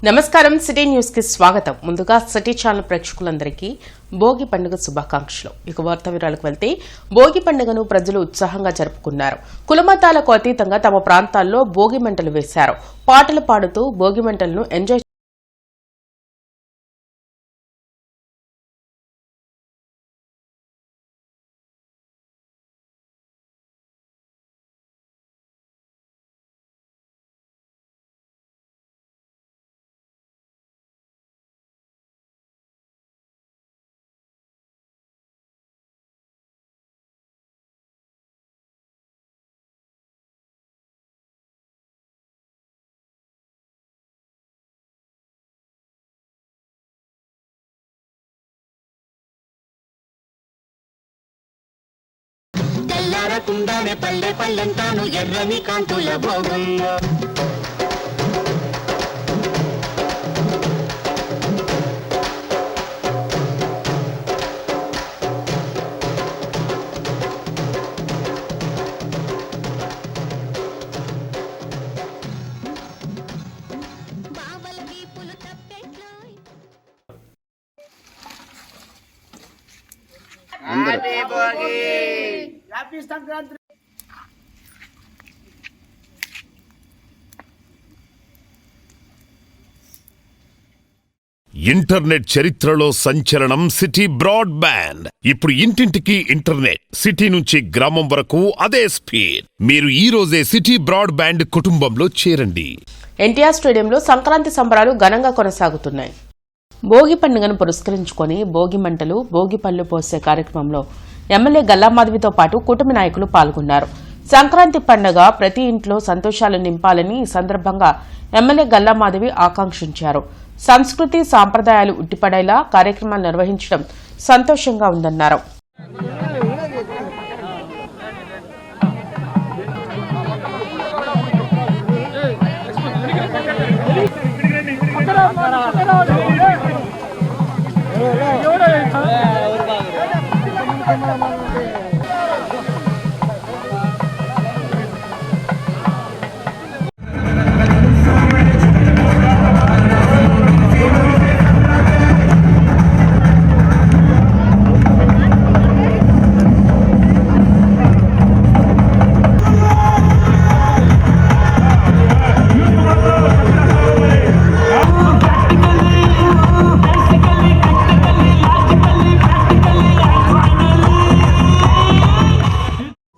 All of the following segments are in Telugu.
నమస్కారం సిటీ న్యూస్ కి స్వాగతం. ముందుగా సిటీ ఛానల్ ప్రేక్షకులందరికీ భోగి పండుగ శుభాకాంక్షలు. ఇక వార్తా వివరాలకు వెళ్తే భోగి పండుగను ప్రజలు ఉత్సాహంగా జరుపుకున్నారు. కులమతాలకు అతీతంగా తమ ప్రాంతాల్లో భోగి మంటలు వేశారు. పాటలు పాడుతూ భోగి మంటలను ఎంజాయ్ తెల్లారకుండానే పల్లె పల్లెంతాను ఎర్రని కాంతుల భోగం. ఇంటర్నెట్ చరిత్రలో సంచలనం సిటీ బ్రాడ్బ్యాండ్. ఇప్పుడు ఇంటింటికి ఇంటర్నెట్, సిటీ నుంచి గ్రామం వరకు అదే స్పీడ్. మీరు ఈ రోజే సిటీ బ్రాడ్బ్యాండ్ కుటుంబంలో చేరండి. ఎన్టీఆర్ స్టేడియంలో సంక్రాంతి సంబరాలు ఘనంగా కొనసాగుతున్నాయి. భోగి పండుగను పురస్కరించుకుని భోగి మంటలు, భోగి పళ్లు పోసే కార్యక్రమంలో ఎమ్మెల్యే గల్లామాధవితో పాటు కూటమి నాయకులు పాల్గొన్నారు. సంక్రాంతి పండుగ ప్రతి ఇంట్లో సంతోషాలు నింపాలని ఈ సందర్భంగా ఎమ్మెల్యే గల్లామాధవి ఆకాంక్షించారు. సంస్కృతి సాంప్రదాయాలు ఉట్టిపడేలా కార్యక్రమాలు నిర్వహించడం సంతోషంగా ఉందన్నారు.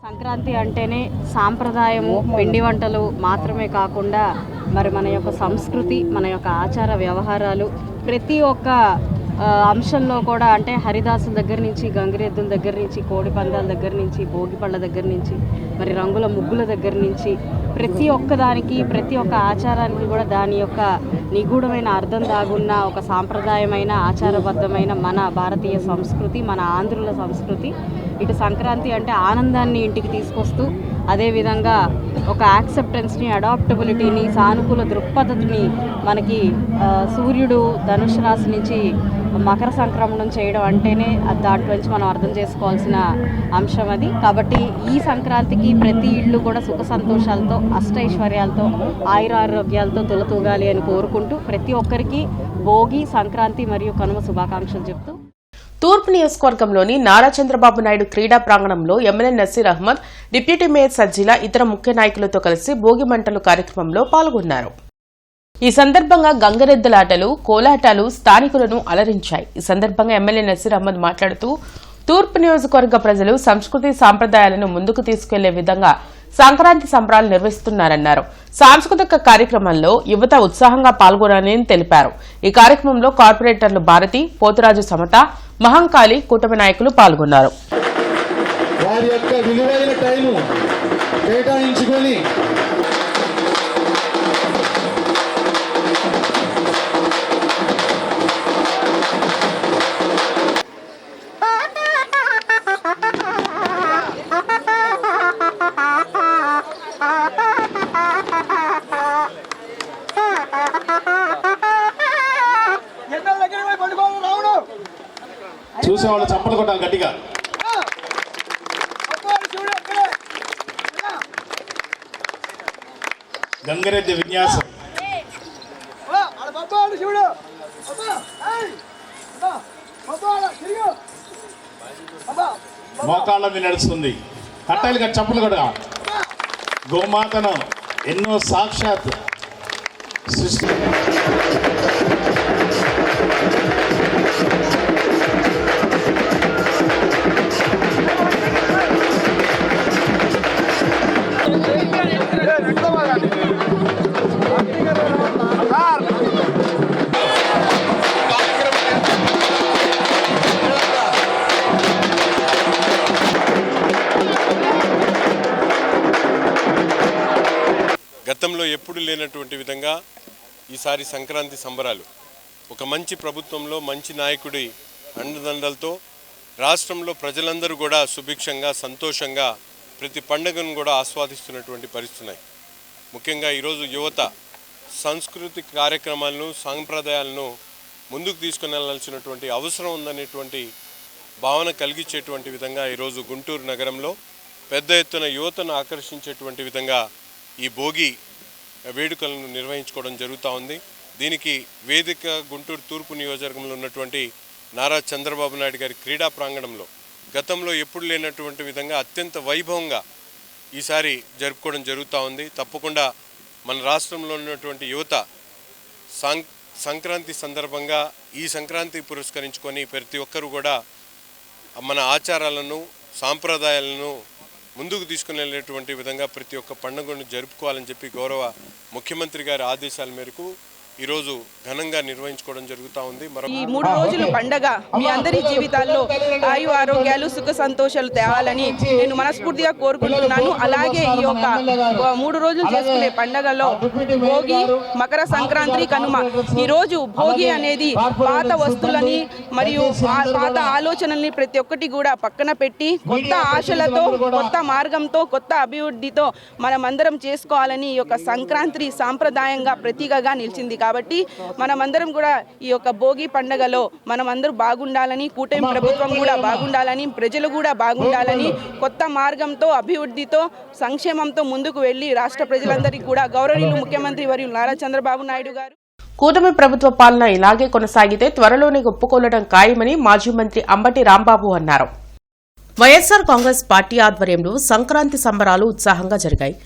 సంక్రాంతి అంటేనే సాంప్రదాయము, పిండి వంటలు మాత్రమే కాకుండా మరి మన యొక్క సంస్కృతి, మన యొక్క ఆచార వ్యవహారాలు ప్రతి ఒక్క అంశంలో కూడా, అంటే హరిదాసుల దగ్గర నుంచి, గంగిరెద్దుల దగ్గర నుంచి, కోడి పందాల దగ్గర నుంచి, భోగి పళ్ళ దగ్గర నుంచి, మరి రంగుల ముగ్గుల దగ్గర నుంచి ప్రతి ఒక్కదానికి, ప్రతి ఒక్క ఆచారానికి కూడా దాని యొక్క నిగూఢమైన అర్థం దాగున్న ఒక సాంప్రదాయమైన, ఆచారబద్ధమైన మన భారతీయ సంస్కృతి, మన ఆంధ్రుల సంస్కృతి. ఇటు సంక్రాంతి అంటే ఆనందాన్ని ఇంటికి తీసుకొస్తూ, అదేవిధంగా ఒక యాక్సెప్టెన్స్ని, అడాప్టబిలిటీని, సానుకూల దృక్పథని మనకి సూర్యుడు ధనుసు రాశి నుంచి మకర సంక్రమణం చేయడం అంటేనే దాంట్లో నుంచి మనం అర్థం చేసుకోవాల్సిన అంశం అది. కాబట్టి ఈ సంక్రాంతికి ప్రతి ఇళ్ళు కూడా సుఖ సంతోషాలతో, అష్టైశ్వర్యాలతో, ఆయురారోగ్యాలతో తొలతూగాలి అని కోరుకుంటూ ప్రతి ఒక్కరికి భోగి, సంక్రాంతి మరియు కనుమ శుభాకాంక్షలు చెప్తూ తూర్పు నియోజకవర్గంలోని నారా చంద్రబాబు నాయుడు క్రీడా ప్రాంగణంలో MLA Naseer Ahmed, deputy mayor Sajjila ఇతర ముఖ్య నాయకులతో కలిసి భోగి మంటలు కార్యక్రమంలో పాల్గొన్నారు. ఈ సందర్భంగా గంగరెద్దులాటలు, కోలాటాలు స్థానికులను అలరించాయి. ఈ సందర్భంగా ఎమ్మెల్యే నసీర్ అహ్మద్ మాట్లాడుతూ తూర్పు నియోజకవర్గ ప్రజలు సంస్కృతి సాంప్రదాయాలను ముందుకు తీసుకెళ్లే విధంగా సంక్రాంతి సంబరాలు నిర్వహిస్తున్నారన్నారు. సాంస్కృతిక కార్యక్రమంలో యువత ఉత్సాహంగా పాల్గొనాలని తెలిపారు. ఈ కార్యక్రమంలో కార్పొరేటర్లు భారతి, పోతురాజు సమత, మహంకాళి, కూటమి నాయకులు పాల్గొన్నారు. వారి యొక్క విలువైన టైము కేటాయించుకొని చూసేవాళ్ళు చప్పట్లు కొట్టాలి గట్టిగా. గంగిరెద్దు విన్యాసం మోకాళ్ళ మీద నడుస్తుంది. కట్టాలిగా చప్పులు కూడా గోమాతను ఎన్నో సాక్షాత్ సృష్టి గతంలో ఎప్పుడు లేనటువంటి విధంగా ఈసారి సంక్రాంతి సంబరాలు ఒక మంచి ప్రభుత్వంలో మంచి నాయకుడి అండదండలతో రాష్ట్రంలో ప్రజలందరూ కూడా సుభిక్షంగా సంతోషంగా ప్రతి పండుగను కూడా ఆస్వాదిస్తున్నటువంటి పరిస్థితున్నాయి. ముఖ్యంగా ఈరోజు యువత సాంస్కృతిక కార్యక్రమాలను సాంప్రదాయాలను ముందుకు తీసుకుని వెళ్ళాల్సినటువంటి అవసరం ఉందనేటువంటి భావన కలిగించేటువంటి విధంగా ఈరోజు గుంటూరు నగరంలో పెద్ద ఎత్తున యువతను ఆకర్షించేటువంటి విధంగా ఈ భోగి వేడుకలను నిర్వహించుకోవడం జరుగుతూ ఉంది. దీనికి వేదిక గుంటూరు తూర్పు నియోజకవర్గంలో ఉన్నటువంటి నారా చంద్రబాబు నాయుడు గారి క్రీడా ప్రాంగణంలో గతంలో ఎప్పుడు లేనటువంటి విధంగా అత్యంత వైభవంగా ఈసారి జరుపుకోవడం జరుగుతూ ఉంది. తప్పకుండా మన రాష్ట్రంలో ఉన్నటువంటి యువత సంక్రాంతి సందర్భంగా ఈ సంక్రాంతి పురస్కరించుకొని ప్రతి ఒక్కరూ కూడా మన ఆచారాలను సాంప్రదాయాలను ముందుకు తీసుకుని వెళ్ళేటువంటి విధంగా ప్రతి ఒక్క పండుగను జరుపుకోవాలని చెప్పి గౌరవ ముఖ్యమంత్రి గారి ఆదేశాల మేరకు ఈరోజు ఘనంగా నిర్వహించుకోవడం జరుగుతూ ఉంది. ఈ 3 రోజులు పండగ మీ అందరి జీవితాల్లో ఆయు ఆరోగ్యాలు సుఖ సంతోషాలు తేవాలని నేను మనస్ఫూర్తిగా కోరుకుంటున్నాను. అలాగే ఈ యొక్క 3 రోజులు చేసుకునే పండగలో భోగి, మకర సంక్రాంతి, కనుమ. ఈరోజు భోగి అనేది పాత వస్తువులని మరియు పాత ఆలోచనల్ని ప్రతి ఒక్కటి కూడా పక్కన పెట్టి కొత్త ఆశలతో, కొత్త మార్గంతో, కొత్త అభివృద్ధితో మనమందరం చేసుకోవాలని ఈ యొక్క సంక్రాంతి సాంప్రదాయంగా ప్రతీకగా నిలిచింది. కాబట్టి మనమందరం కూడా ఈ యొక్క భోగి పండుగలో మనమందరూ బాగుండాలని, కూటమి ప్రభుత్వం కూడా బాగుండాలని, ప్రజలు కూడా బాగుండాలని, కొత్త మార్గంతో, అభివృద్ధితో, సంక్షేమంతో ముందుకు వెళ్లి రాష్ట్ర ప్రజలందరికీ కూడా గౌరవనీయులు ముఖ్యమంత్రి వర్యులు నారా చంద్రబాబు నాయుడు గారు కూటమి ప్రభుత్వ పాలన ఇలాగే కొనసాగితే త్వరలోనే ఒప్పుకోలడం ఖాయమని మాజీ మంత్రి అంబటి రాంబాబు అన్నారు. వైఎస్సార్ కాంగ్రెస్ పార్టీ ఆధ్వర్యంలో సంక్రాంతి సంబరాలు ఉత్సాహంగా జరిగాయి.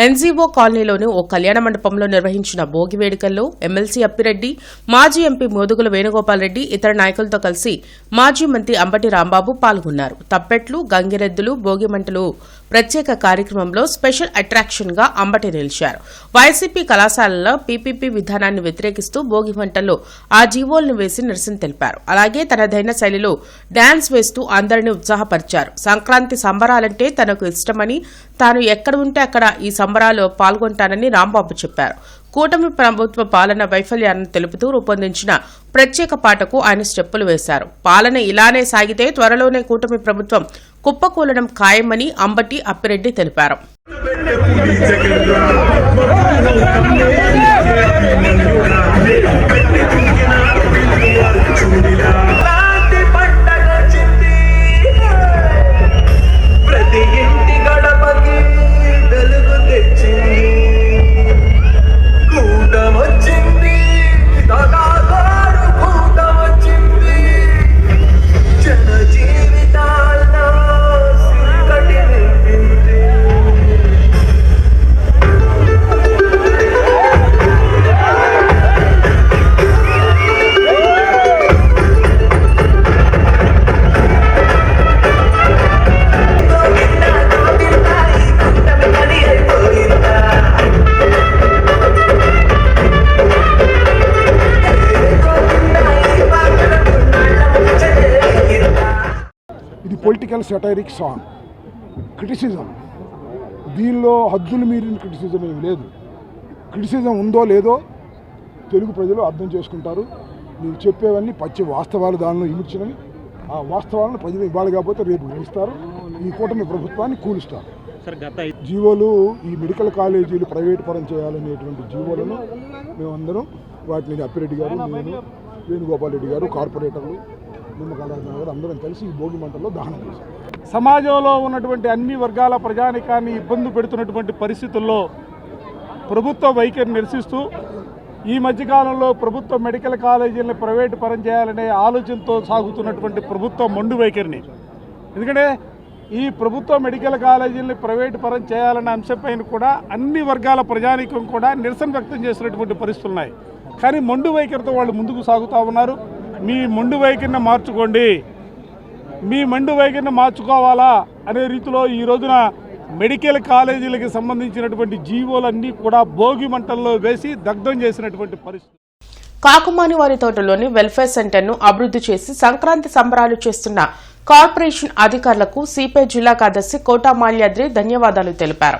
ఎన్జీఓ కాలనీలోని ఓ కళ్యాణ మండపంలో నిర్వహించిన భోగి వేడుకల్లో ఎమ్మెల్సీ అప్పిరెడ్డి, మాజీ ఎంపీ మోదుగుల వేణుగోపాల్ రెడ్డి ఇతర నాయకులతో కలిసి మాజీ మంత్రి అంబటి రాంబాబు పాల్గొన్నారు. తప్పెట్లు, గంగిరెద్దులు, భోగిమంటలు ప్రత్యేక కార్యక్రమంలో స్పెషల్ అట్రాక్షన్ గా అంబటి నిలిచారు. వైసీపీ కళాశాలలో పీపీపీ విధానాన్ని వ్యతిరేకిస్తూ భోగి మంటల్లో ఆ జీవోలను వేసి నిరసన తెలిపారు. అలాగే తనదైన శైలిలో డాన్స్ వేస్తూ అందరినీ ఉత్సాహపరిచారు. సంక్రాంతి సంబరాలంటే తనకు ఇష్టమని, తాను ఎక్కడ ఉంటే అక్కడ ఈ సంబరాల్లో పాల్గొంటానని రాంబాబు చెప్పారు. కూటమి ప్రభుత్వ పాలన వైఫల్యాన్ని తెలుపుతూ రూపొందించిన ప్రత్యేక పాటకు ఆయన స్టెప్పులు వేశారు. పాలన ఇలానే సాగితే త్వరలోనే కూటమి ప్రభుత్వం కుప్పకూలడం ఖాయమని అంబటి అప్పిరెడ్డి తెలిపారు. Political satiric song, criticism. దీనిలో హద్దులు మీరిన క్రిటిసిజం ఏమి లేదు. క్రిటిసిజం ఉందో లేదో తెలుగు ప్రజలు అర్థం చేసుకుంటారు. నేను చెప్పేవన్నీ పచ్చి వాస్తవాలు, దానిలో ఇమిడ్చినవి. ఆ వాస్తవాలను ప్రజలు ఇవ్వాలి కాకపోతే రేపు గ్రహిస్తారు. ఈ కూటమి ప్రభుత్వాన్ని కూలుస్తారు. జీవోలు, ఈ మెడికల్ కాలేజీలు ప్రైవేట్ పరం చేయాలనేటువంటి జీవోలను మేమందరం వాటిని అప్పిరెడ్డి గారు, నేను, వేణుగోపాల్ రెడ్డి గారు, కార్పొరేటర్లు, నిమ్మకాయలు అందరం కలిసి ఈ భోగి మంటల్లో దహనం చేశాం. సమాజంలో ఉన్నటువంటి అన్ని వర్గాల ప్రజానికాన్ని ఇబ్బంది పెడుతున్నటువంటి పరిస్థితుల్లో ప్రభుత్వ వైఖరి నిరసిస్తూ ఈ మధ్యకాలంలో ప్రభుత్వ మెడికల్ కాలేజీలను ప్రైవేటు పరం చేయాలనే ఆలోచనతో సాగుతున్నటువంటి ప్రభుత్వ మొండి వైఖరిని, ఎందుకంటే ఈ ప్రభుత్వ మెడికల్ కాలేజీలని ప్రైవేటు పరం చేయాలన్న అంశంపైన కూడా అన్ని వర్గాల ప్రజానీకం కూడా నిరసన వ్యక్తం చేసినటువంటి పరిస్థితులు ఉన్నాయి. కానీ మొండి వైఖరితో వాళ్ళు ముందుకు సాగుతూ ఉన్నారు. మీ మొండి వైఖరిని మార్చుకోండి, మీ మొండి వైఖరిని మార్చుకోవాలా అనే రీతిలో ఈ రోజున మెడికల్ కాలేజీలకు సంబంధించినటువంటి జీవోలన్నీ కూడా భోగి మంటల్లో వేసి దగ్ధం చేసినటువంటి పరిస్థితి. కాకుమాని వారి తోటలోని వెల్ఫేర్ సెంటర్ను అభివృద్ది చేసి సంక్రాంతి సంబరాలు చేస్తున్న కార్పొరేషన్ అధికారులకు సిపిఐ జిల్లా కార్యదర్శి కోటా మాల్యాద్రి ధన్యవాదాలు తెలిపారు.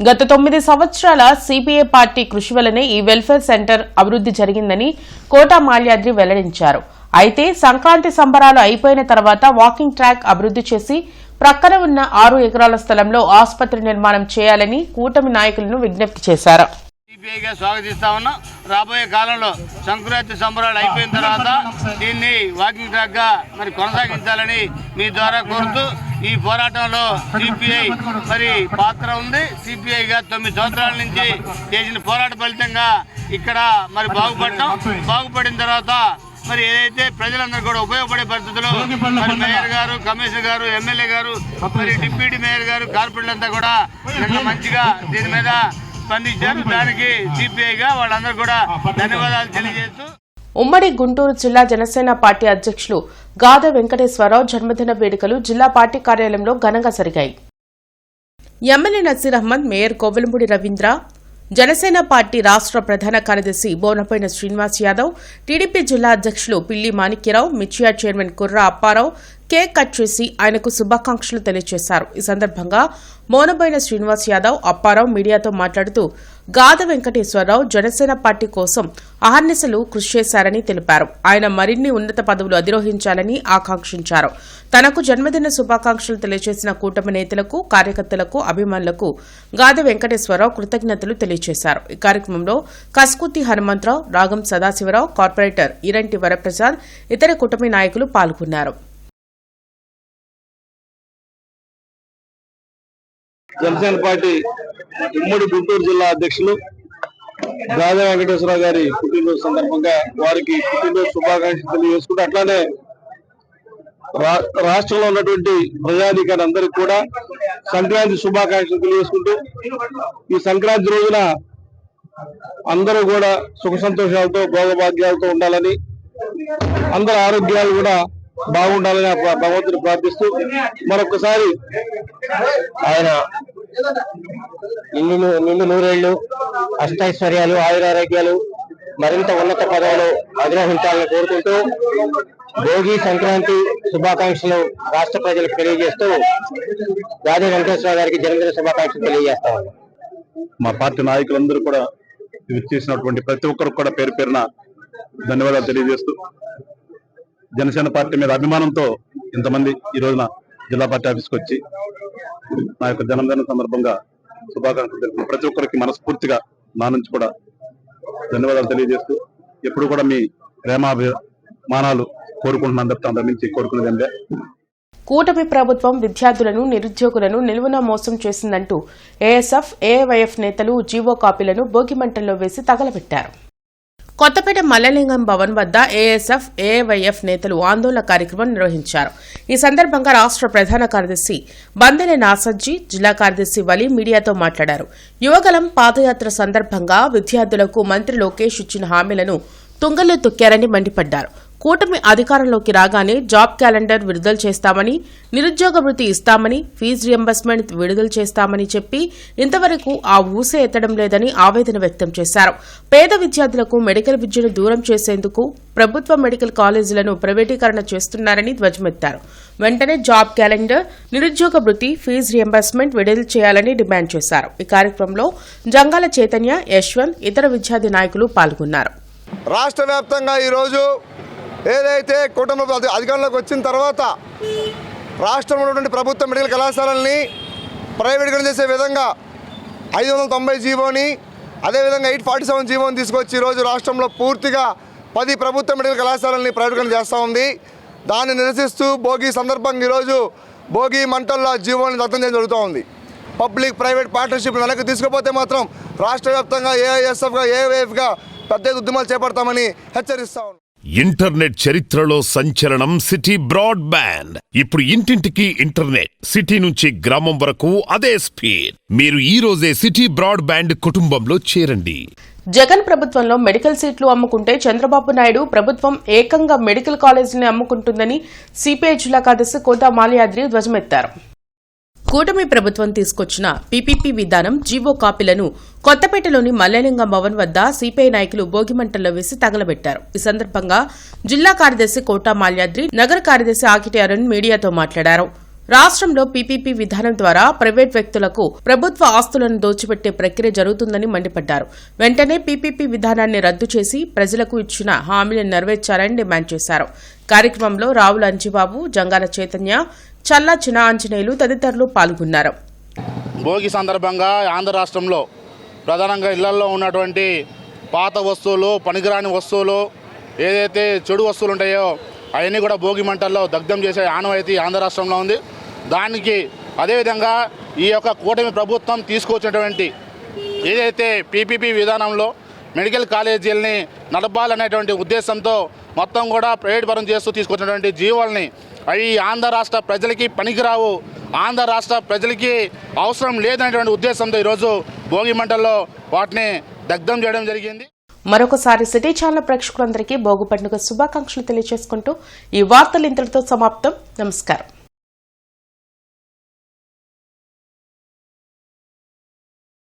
గత 9 సంవత్సరాల సిపిఐ పార్టీ కృషి వల్లనే ఈ వెల్ఫేర్ సెంటర్ అభివృద్ది జరిగిందని కోటా మాల్యాద్రి వెల్లడించారు. అయితే సంక్రాంతి సంబరాలు అయిపోయిన తర్వాత వాకింగ్ ట్రాక్ అభివృద్ది చేసి ప్రక్కన ఉన్న 6 ఎకరాల స్థలంలో ఆసుపత్రి నిర్మాణం చేయాలని కూటమి నాయకులను విజ్ఞప్తి చేశారు. సిపిఐగా స్వాగతిస్తా ఉన్నాం. రాబోయే కాలంలో సంక్రాంతి సంబరాలు అయిపోయిన తర్వాత దీన్ని వాకింగ్ ట్రాక్ గా మరి కొనసాగించాలని మీ ద్వారా కోరుతూ ఈ పోరాటంలో సిపిఐ మరి పాత్ర ఉంది. సిపిఐగా 9 సంవత్సరాల నుంచి చేసిన పోరాట ఫలితంగా ఇక్కడ మరి బాగుపడిన తర్వాత మరి ఏదైతే ప్రజలందరూ కూడా ఉపయోగపడే పరిస్థితుల్లో మరి మేయర్ గారు, కమిషనర్ గారు, ఎమ్మెల్యే గారు, మరి డిప్యూటీ మేయర్ గారు, కార్పొరేటర్లు అంతా కూడా నిన్న మంచిగా దీని మీద స్పందించారు. దానికి సిపిఐగా వాళ్ళందరూ కూడా ధన్యవాదాలు తెలియజేస్తూ ఉమ్మడి గుంటూరు జిల్లా జనసేన పార్టీ అధ్యక్షులు గాద వెంకటేశ్వరరావు జన్మదిన వేడుకలు జిల్లా పార్టీ కార్యాలయంలో ఘనంగా జరిగాయి. MLA Naseer Ahmed, mayor Kovelampudi Ravindra, Janasena party రాష్ట్ర ప్రధాన కార్యదర్శి బోనపైన శ్రీనివాస్ యాదవ్, టీడీపీ జిల్లా అధ్యక్షులు పిల్లి మాణిక్యరావు, మిర్చియా చైర్మన్ కుర్రా అప్పారావు కేక్ కట్ చేసి ఆయనకు శుభాకాంక్షలు తెలియజేశారు. ఈ సందర్భంగా మోనబోయిన శ్రీనివాస్ యాదవ్, అప్పారావు మీడియాతో మాట్లాడుతూ గాద వెంకటేశ్వరరావు జనసేన పార్టీ కోసం అహర్నిశలు కృషి చేశారని తెలిపారు. ఆయన మరిన్ని ఉన్నత పదవులు అధిరోహించాలని ఆకాంక్షించారు. తనకు జన్మదిన శుభాకాంక్షలు తెలియజేసిన కూటమి నేతలకు, కార్యకర్తలకు, అభిమానులకు గాద వెంకటేశ్వరరావు కృతజ్ఞతలు తెలియజేశారు. ఈ కార్యక్రమంలో కస్కుతి హనుమంతరావు, రాగం సదాశివరావు, కార్పొరేటర్ ఇరంటి వరప్రసాద్, ఇతర కూటమి నాయకులు పాల్గొన్నారు. జనసేన పార్టీ ఉమ్మడి గుంటూరు జిల్లా అధ్యక్షులు గాద వెంకటేశ్వరరావు గారి పుట్టినరోజు సందర్భంగా వారికి పుట్టినరోజు శుభాకాంక్షలు తెలియజేసుకుంటూ అట్లానే రాష్ట్రంలో ఉన్నటువంటి ప్రజాధికారులు అందరికీ కూడా సంక్రాంతి శుభాకాంక్షలు తెలియజేసుకుంటూ ఈ సంక్రాంతి రోజున అందరూ కూడా సుఖ సంతోషాలతో భోగభాగ్యాలతో ఉండాలని, అందరి ఆరోగ్యాలు కూడా బాగుండాలని భగవంతుని ప్రార్థిస్తూ మరొకసారి ఆయన నిండు నూరేళ్లు, అష్టైశ్వర్యాలు, ఆయురారోగ్యాలు, మరింత ఉన్నత పదవులు అధిరోహించాలని కోరుకుంటూ భోగి సంక్రాంతి శుభాకాంక్షలు రాష్ట్ర ప్రజలకు తెలియజేస్తూ గాద వెంకటేశ్వర గారికి జన్మదిన శుభాకాంక్షలు తెలియజేస్తా ఉన్నాం. మా పార్టీ నాయకులందరూ కూడా చేసినటువంటి ప్రతి ఒక్కరికి కూడా పేరు పేరున ధన్యవాదాలు తెలియజేస్తూ జనసేన పార్టీ మీద అభిమానంతో ఇంతమంది ఈ రోజున జిల్లా పార్టీ ఆఫీస్కి వచ్చి నా యొక్క జన్మదిన సందర్భంగా శుభాకాంక్షలు తెలుపుతున్న ప్రతి ఒక్కరికి మనస్ఫూర్తిగా నా నుంచి కూడా ధన్యవాదాలు తెలియజేస్తూ ఎప్పుడు కూడా మీ ప్రేమాభిమానాలు కోరుకుంటున్నాను తప్ప అందరి నుంచి కోరుకునేదంటే. కూటమి ప్రభుత్వం విద్యార్థులను, నిరుద్యోగులను నిలువున మోసం చేసిందంటూ ఏఎస్ఎఫ్, ఏఐవైఎఫ్ నేతలు జీవో కాపీలను భోగిమంటల్లో వేసి తగలబెట్టారు. కొత్తపేట మల్లలింగం భవన్ వద్ద ఏఎస్ఎఫ్, ఏఐవైఎఫ్ నేతలు ఆందోళన కార్యక్రమం నిర్వహించారు. ఈ సందర్భంగా రాష్ట్ర ప్రధాన కార్యదర్శి బందెల నాసజ్జీ, జిల్లా కార్యదర్శి వలి మీడియాతో మాట్లాడారు. యువగలం పాదయాత్ర సందర్భంగా విద్యార్థులకు మంత్రి లోకేష్ ఇచ్చిన హామీలను తుంగలో తొక్కారని మండిపడ్డారు. కూటమి అధికారంలోకి రాగానే జాబ్ క్యాలెండర్ విడుదల చేస్తామని, నిరుద్యోగ వృత్తి ఇస్తామని, ఫీజు రియంబర్స్మెంట్ విడుదల చేస్తామని చెప్పి ఇంతవరకు ఆ ఊసే ఎత్తడం లేదని ఆవేదన వ్యక్తం చేశారు. పేద విద్యార్థులకు మెడికల్ విద్యను దూరం చేసేందుకు ప్రభుత్వ మెడికల్ కాలేజీలను ప్రైవేటీకరణ చేస్తున్నారని ధ్వజమెత్తారు. వెంటనే జాబ్ క్యాలెండర్, నిరుద్యోగ వృత్తి, ఫీజు రియంబర్స్మెంట్ విడుదల చేయాలని డిమాండ్ చేశారు. ఈ కార్యక్రమంలో జంగాల చైతన్య, యశ్వంత్, ఇతర విద్యార్థి నాయకులు పాల్గొన్నారు. రాష్ట్ర వ్యాప్తంగా ఈరోజు ఏదైతే కూటమి అధికారంలోకి వచ్చిన తర్వాత రాష్ట్రంలో ఉన్నటువంటి ప్రభుత్వ మెడికల్ కళాశాలల్ని ప్రైవేటీకరణ చేసే విధంగా 590 జీవోని, అదేవిధంగా 847 జీవోని తీసుకొచ్చి ఈరోజు రాష్ట్రంలో పూర్తిగా 10 ప్రభుత్వ మెడికల్ కళాశాలల్ని ప్రైవేటీకరణ చేస్తూ ఉంది. దాన్ని నిరసిస్తూ భోగి సందర్భంగా ఈరోజు భోగి మంటల్లో జీవోని దగ్ధం చేయడం జరుగుతూ ఉంది. పబ్లిక్ ప్రైవేట్ పార్ట్నర్షిప్ వెనక్కి తీసుకుపోతే మాత్రం రాష్ట్ర వ్యాప్తంగా ఏఐఎస్ఎఫ్గా, ఏఐవైఎఫ్గా పెద్ద ఉద్యమాలు చేపడతామని హెచ్చరిస్తా ఉన్నాం. ఇంటర్నెట్ చరిత్రలో సంచలనం సిటీ బ్రాడ్బ్యాండ్. ఇప్పుడు ఇంటింటికి ఇంటర్నెట్, సిటీ నుంచి గ్రామం వరకు అదే స్పీడ్. మీరు ఈ రోజే సిటీ బ్రాడ్బ్యాండ్ కుటుంబంలో చేరండి. జగన్ ప్రభుత్వంలో మెడికల్ సీట్లు అమ్ముకుంటే చంద్రబాబు నాయుడు ప్రభుత్వం ఏకంగా మెడికల్ కాలేజీని అమ్ముకుంటుందని సిపిఐ జిల్లా కార్యదర్శి కోట మాల్యాద్రి ధ్వజమెత్తారు. కూటమి ప్రభుత్వం తీసుకొచ్చిన పీపీపీ విధానం జీవో కాపీలను కొత్తపేటలోని మల్లేలింగం భవన్ వద్ద సిపిఐ నాయకులు భోగిమంటల్లో వేసి తగలబెట్టారు. ఈ సందర్భంగా జిల్లా కార్యదర్శి కోట మాల్యాద్రి, నగర కార్యదర్శి ఆకిటి అరుణ్ మీడియాతో మాట్లాడారు. రాష్ట్రంలో పీపీపీ విధానం ద్వారా ప్రైవేట్ వ్యక్తులకు ప్రభుత్వ ఆస్తులను దోచిపెట్టే ప్రక్రియ జరుగుతుందని మండిపడ్డారు. వెంటనే పీపీపీ విధానాన్ని రద్దు చేసి ప్రజలకు ఇచ్చిన హామీలను నెరవేర్చాలని డిమాండ్ చేశారు. కార్యక్రమంలో రావుల అంజిబాబు, జంగాల చైతన్య, చల్లా చిన్న ఆంజనేయులు తదితరులు పాల్గొన్నారు. భోగి సందర్భంగా ఆంధ్ర రాష్ట్రంలో ప్రధానంగా ఇళ్లలో ఉన్నటువంటి పాత వస్తువులు, పనికిరాని వస్తువులు, ఏదైతే చెడు వస్తువులు ఉంటాయో అవన్నీ కూడా భోగి మంటల్లో దగ్ధం చేసే ఆనవాయితీ ఆంధ్ర రాష్ట్రంలో ఉంది. దానికి అదేవిధంగా ఈ యొక్క కూటమి ప్రభుత్వం తీసుకొచ్చినటువంటి ఏదైతే పీపీపీ విధానంలో మెడికల్ కాలేజీలని నడపాలనేటువంటి ఉద్దేశంతో మొత్తం కూడా ప్రైవేట్ పరం చేస్తూ తీసుకొచ్చినటువంటి జీవోల్ని అవి ఆంధ్ర రాష్ట్ర ప్రజలకి పనికిరావు, ఆంధ్ర రాష్ట్ర ప్రజలకి అవసరం లేదనేటువంటి ఉద్దేశంతో ఈరోజు భోగి మంటల్లో వాటిని దగ్ధం చేయడం జరిగింది. మరొకసారి సిటీ ఛానల్ ప్రేక్షకులందరికీ భోగి పండుగ శుభాకాంక్షలు తెలియజేసుకుంటూ ఈ వార్తలు ఇంతటితో సమాప్తం. నమస్కారం.